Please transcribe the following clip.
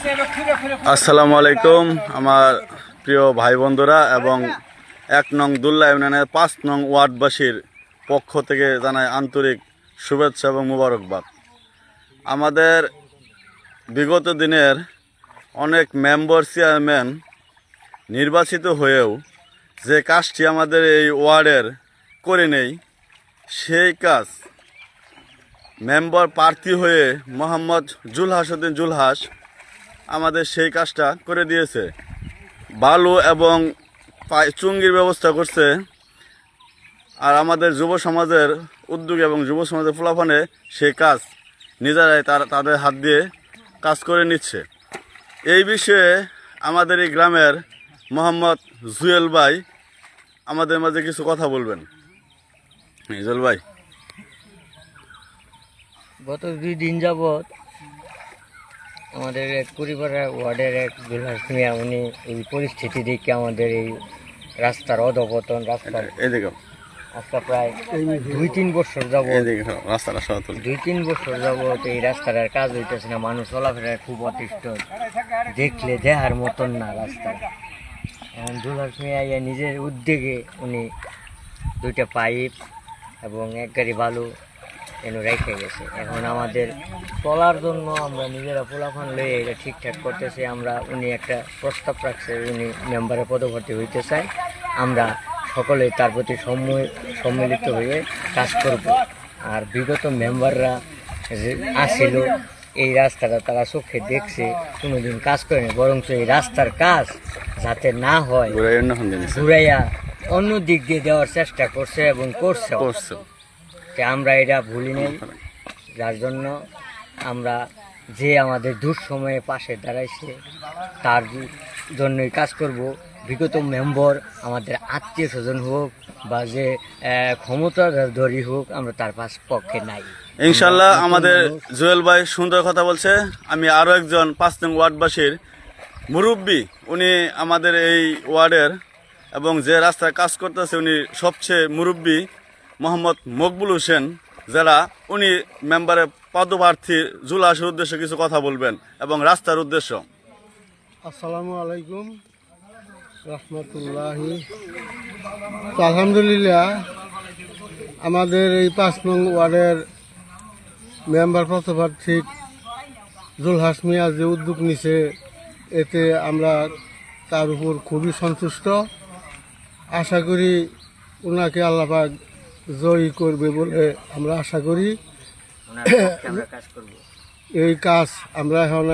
আসসালামু আলাইকুম আমার প্রিয় ভাই বন্ধুরা এবং ১ নং দুল্লা ইউনিয়নের ৫ নং ওয়ার্ডবাসীর পক্ষ থেকে জানাই আন্তরিক শুভেচ্ছা এবং মুবারকবাদ। আমাদের বিগত দিনের অনেক মেম্বার চেয়ারম্যান নির্বাচিত হয়েও যে কাজটি আমাদের এই ওয়ার্ডের করে নেই, সেই কাজ মেম্বার প্রার্থী হয়ে মোহাম্মদ জুলহাসউদ্দিন জুলহাস আমাদের সেই কাজটা করে দিয়েছে। বালু এবং চুঙ্গির ব্যবস্থা করছে। আর আমাদের যুব সমাজের উদ্যোগ এবং যুব সমাজের ফলাফলে সেই কাজ নিজেরাই তাদের হাত দিয়ে কাজ করে নিচ্ছে। এই বিষয়ে আমাদের এই গ্রামের মোহাম্মদ জুয়েল ভাই আমাদের মাঝে কিছু কথা বলবেন। জুয়েল ভাই, গত 2 দিন যাবৎ আমাদের এক পরিবারের ওয়ার্ডের এক জুলহাস মিয়া উনি এই পরিস্থিতি দেখে আমাদের এই রাস্তার অধপতন, রাস্তা প্রায় 2-3 বছর যাবৎ 2-3 বছর যাবৎ এই রাস্তার কাজ হইতেছে না। মানুষ চলাফেরার খুব অতিষ্ঠ, দেখলে দেখার মতন না রাস্তা। এখন জুলহাস মিয়া নিজের উদ্যোগে উনি 2টা পাইপ এবং 1 গাড়ি বালু রেখে গেছে। এখন আমাদের চলার জন্য আমরা নিজেরা পোলাফান লয়ে এটা ঠিকঠাক করতেছি। উনি একটা প্রস্তাব রাখছে, উনি মেম্বারে পদপ্রার্থী হইতে চায়। আমরা সকলে তার প্রতি সম্মিলিত হয়ে কাজ করব। আর বিগত মেম্বাররা যে আসিল এই রাস্তাটা তারা চোখে দেখছে, কোনোদিন কাজ করেনি, বরঞ্চ এই রাস্তার কাজ যাতে না হয় ঘুরাইয়া অন্য দিক দিয়ে দেওয়ার চেষ্টা করছে এবং করছে। আমরা এটা ভুলি নেই, যার জন্য আমরা যে আমাদের দুঃসময়ে পাশে দাঁড়াইছে তার জন্যই কাজ করব। বিগত মেম্বার আমাদের আত্মীয় স্বজন হোক বা যে ক্ষমতাধরী হোক, আমরা তার পক্ষে নাই। ইনশাল্লাহ আমাদের জুয়েল ভাই সুন্দর কথা বলছে। আমি আরও একজন ৫ নং ওয়ার্ডবাসীর মুরব্বী, উনি আমাদের এই ওয়ার্ডের এবং যে রাস্তায় কাজ করতেছে উনি সবচেয়ে মুরব্বী মোহাম্মদ মকবুল হোসেন, যারা উনি মেম্বারের পদপ্রার্থী জুলহাসের উদ্দেশ্যে কিছু কথা বলবেন এবং রাস্তার উদ্দেশ্য। আসসালামু আলাইকুম রহমতুল্লাহি। আলহামদুলিল্লাহ আমাদের এই ৫ নং ওয়ার্ডের মেম্বার পদপ্রার্থী জুলহাস মিয়া যে উদ্যোগ নিছে, এতে আমরা তার উপর খুবই সন্তুষ্ট। আশা করি ওনাকে আল্লাহ পাক জয়ী করবে বলে আমরা আশা করি। এই কাজ আমরা এখন